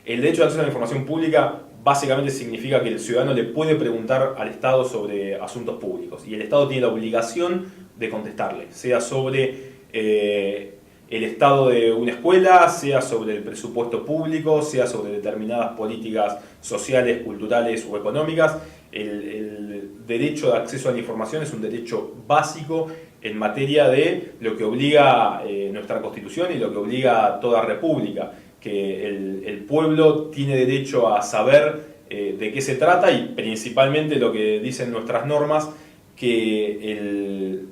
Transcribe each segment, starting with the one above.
El derecho de acceso a la información pública básicamente significa que el ciudadano le puede preguntar al Estado sobre asuntos públicos y el Estado tiene la obligación de contestarle, sea sobre el estado de una escuela, sea sobre el presupuesto público, sea sobre determinadas políticas sociales, culturales o económicas. El derecho de acceso a la información es un derecho básico en materia de lo que obliga nuestra Constitución y lo que obliga a toda república, que el pueblo tiene derecho a saber de qué se trata y principalmente lo que dicen nuestras normas, que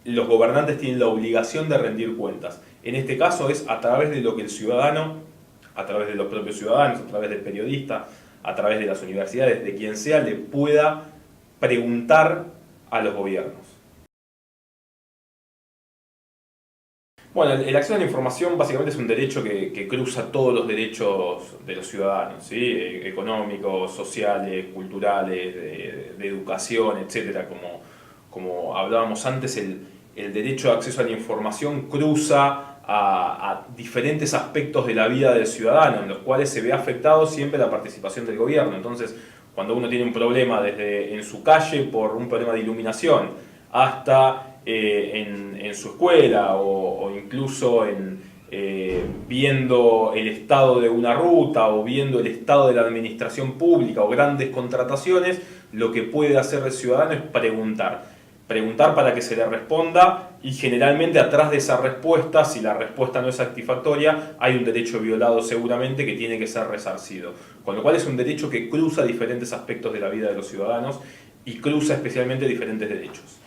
los gobernantes tienen la obligación de rendir cuentas. En este caso es a través de lo que el ciudadano, a través de los propios ciudadanos, a través del periodista, a través de las universidades, de quien sea, le pueda preguntar a los gobiernos. Bueno, el acceso a la información básicamente es un derecho que cruza todos los derechos de los ciudadanos, ¿sí? Económicos, sociales, culturales, de educación, etc. Como hablábamos antes, el derecho de acceso a la información cruza a diferentes aspectos de la vida del ciudadano, en los cuales se ve afectado siempre la participación del gobierno. Entonces, cuando uno tiene un problema desde en su calle por un problema de iluminación, hasta en su escuela o incluso viendo el estado de una ruta o viendo el estado de la administración pública o grandes contrataciones, lo que puede hacer el ciudadano es preguntar para que se le responda y generalmente atrás de esa respuesta, si la respuesta no es satisfactoria, hay un derecho violado seguramente que tiene que ser resarcido. Con lo cual es un derecho que cruza diferentes aspectos de la vida de los ciudadanos y cruza especialmente diferentes derechos.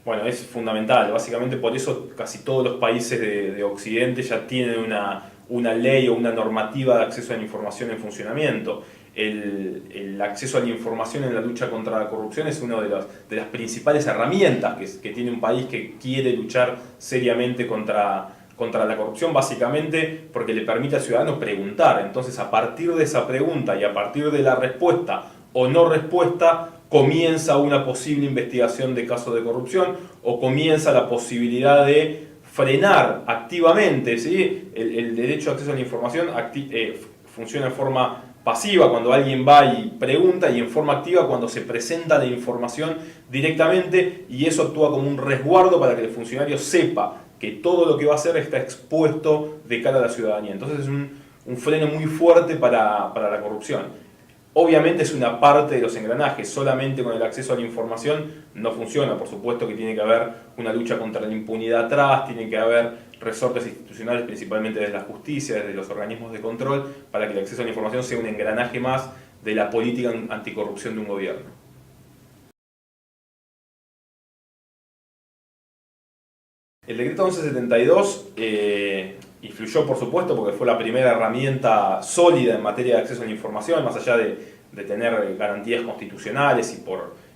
Bueno, es fundamental, básicamente por eso casi todos los países de Occidente ya tienen una ley o una normativa de acceso a la información en funcionamiento. El acceso a la información en la lucha contra la corrupción es una de las principales herramientas que tiene un país que quiere luchar seriamente contra la corrupción, básicamente porque le permite al ciudadano preguntar. Entonces, a partir de esa pregunta y a partir de la respuesta o no respuesta, comienza una posible investigación de casos de corrupción o comienza la posibilidad de frenar activamente, ¿sí? El derecho de acceso a la información funciona en forma pasiva cuando alguien va y pregunta y en forma activa cuando se presenta la información directamente, y eso actúa como un resguardo para que el funcionario sepa que todo lo que va a hacer está expuesto de cara a la ciudadanía. Entonces es un freno muy fuerte para la corrupción. Obviamente es una parte de los engranajes, solamente con el acceso a la información no funciona. Por supuesto que tiene que haber una lucha contra la impunidad atrás, tiene que haber resortes institucionales, principalmente desde la justicia, desde los organismos de control, para que el acceso a la información sea un engranaje más de la política anticorrupción de un gobierno. El decreto 1172 influyó, por supuesto, porque fue la primera herramienta sólida en materia de acceso a la información, más allá de tener garantías constitucionales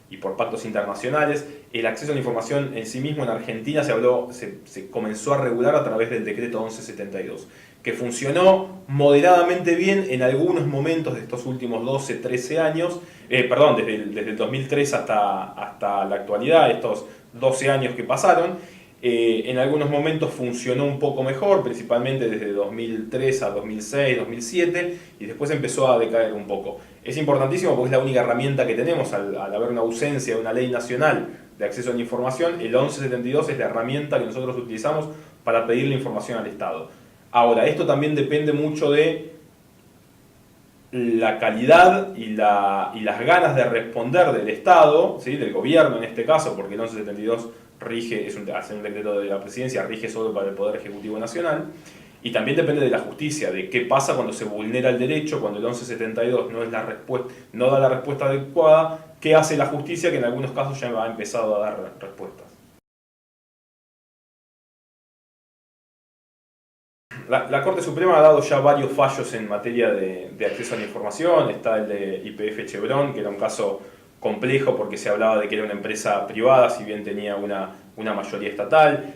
y por pactos internacionales. El acceso a la información en sí mismo en Argentina se comenzó a regular a través del decreto 1172, que funcionó moderadamente bien en algunos momentos de estos últimos 12, 13 años, desde el 2003 hasta la actualidad, estos 12 años que pasaron. En algunos momentos funcionó un poco mejor, principalmente desde 2003 a 2006, 2007, y después empezó a decaer un poco. Es importantísimo porque es la única herramienta que tenemos al haber una ausencia de una ley nacional de acceso a la información. El 1172 es la herramienta que nosotros utilizamos para pedir la información al Estado. Ahora, esto también depende mucho de la calidad y las ganas de responder del Estado, ¿sí? Del gobierno en este caso, porque el 1172 rige, hace un decreto de la presidencia, rige solo para el Poder Ejecutivo Nacional, y también depende de la justicia, de qué pasa cuando se vulnera el derecho, cuando el 1172 no da la respuesta adecuada, qué hace la justicia, que en algunos casos ya ha empezado a dar respuestas. La Corte Suprema ha dado ya varios fallos en materia de acceso a la información. Está el de YPF Chevron, que era un caso complejo porque se hablaba de que era una empresa privada, si bien tenía una mayoría estatal.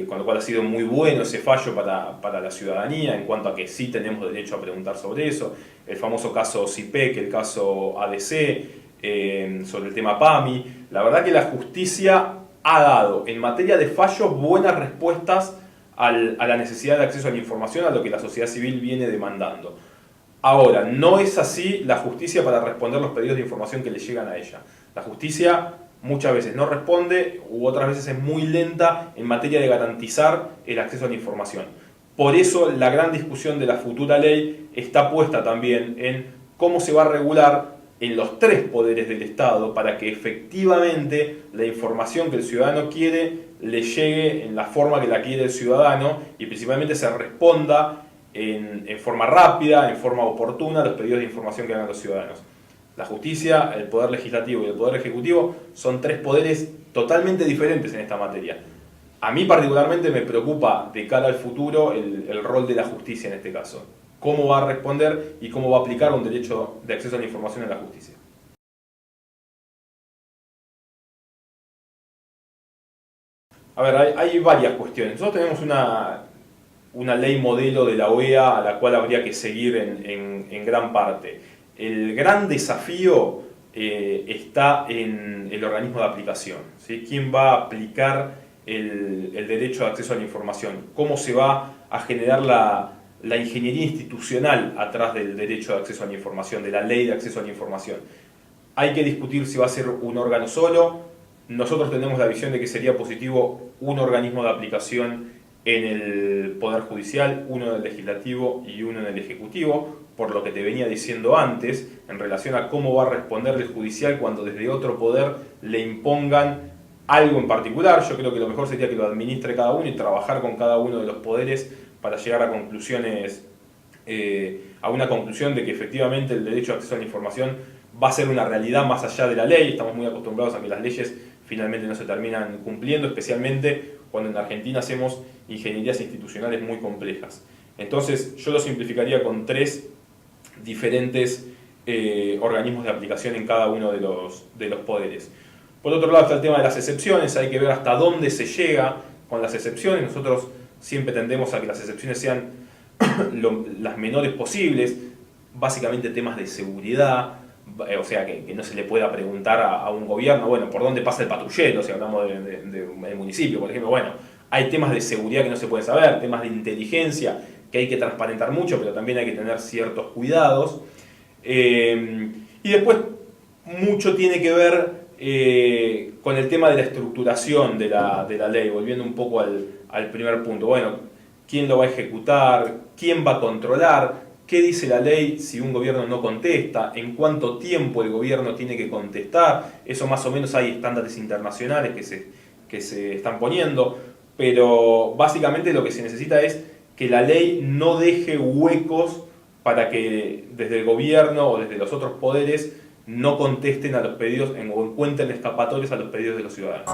con lo cual ha sido muy bueno ese fallo para la ciudadanía en cuanto a que sí tenemos derecho a preguntar sobre eso. El famoso caso CIPEC, el caso ADC, sobre el tema PAMI. La verdad que la justicia ha dado en materia de fallos buenas respuestas a la necesidad de acceso a la información, a lo que la sociedad civil viene demandando. Ahora, no es así la justicia para responder los pedidos de información que le llegan a ella. La justicia muchas veces no responde u otras veces es muy lenta en materia de garantizar el acceso a la información. Por eso la gran discusión de la futura ley está puesta también en cómo se va a regular en los tres poderes del Estado para que efectivamente la información que el ciudadano quiere le llegue en la forma que la quiere el ciudadano y principalmente se responda en forma rápida, en forma oportuna a los pedidos de información que hagan los ciudadanos. La justicia, el poder legislativo y el poder ejecutivo son tres poderes totalmente diferentes en esta materia. A mí particularmente me preocupa de cara al futuro el rol de la justicia en este caso. Cómo va a responder y cómo va a aplicar un derecho de acceso a la información en la justicia. A ver, hay varias cuestiones. Nosotros tenemos una ley modelo de la OEA a la cual habría que seguir en gran parte. El gran desafío está en el organismo de aplicación, ¿sí? ¿Quién va a aplicar el derecho de acceso a la información? ¿Cómo se va a generar la ingeniería institucional atrás del derecho de acceso a la información, de la ley de acceso a la información? Hay que discutir si va a ser un órgano solo. Nosotros tenemos la visión de que sería positivo un organismo de aplicación en el Poder Judicial, uno en el Legislativo y uno en el Ejecutivo, por lo que te venía diciendo antes, en relación a cómo va a responder el Judicial cuando desde otro poder le impongan algo en particular. Yo creo que lo mejor sería que lo administre cada uno y trabajar con cada uno de los poderes para llegar a conclusiones, a una conclusión de que efectivamente el derecho a acceso a la información va a ser una realidad más allá de la ley. Estamos muy acostumbrados a que las leyes finalmente no se terminan cumpliendo, especialmente cuando en Argentina hacemos ingenierías institucionales muy complejas. Entonces yo lo simplificaría con tres diferentes organismos de aplicación en cada uno de los poderes. Por otro lado está el tema de las excepciones. Hay que ver hasta dónde se llega con las excepciones. Nosotros siempre tendemos a que las excepciones sean las menores posibles, básicamente temas de seguridad, o sea, que no se le pueda preguntar a un gobierno, bueno, ¿por dónde pasa el patrullero? Si hablamos del municipio, por ejemplo, bueno, hay temas de seguridad que no se pueden saber, temas de inteligencia que hay que transparentar mucho, pero también hay que tener ciertos cuidados. Y después mucho tiene que ver con el tema de la estructuración de la ley, volviendo un poco al primer punto. Bueno, ¿quién lo va a ejecutar? ¿Quién va a controlar? ¿Qué dice la ley si un gobierno no contesta? ¿En cuánto tiempo el gobierno tiene que contestar? Eso más o menos hay estándares internacionales que se están poniendo, pero básicamente lo que se necesita es que la ley no deje huecos para que desde el gobierno o desde los otros poderes no contesten a los pedidos o encuentren escapatorias a los pedidos de los ciudadanos.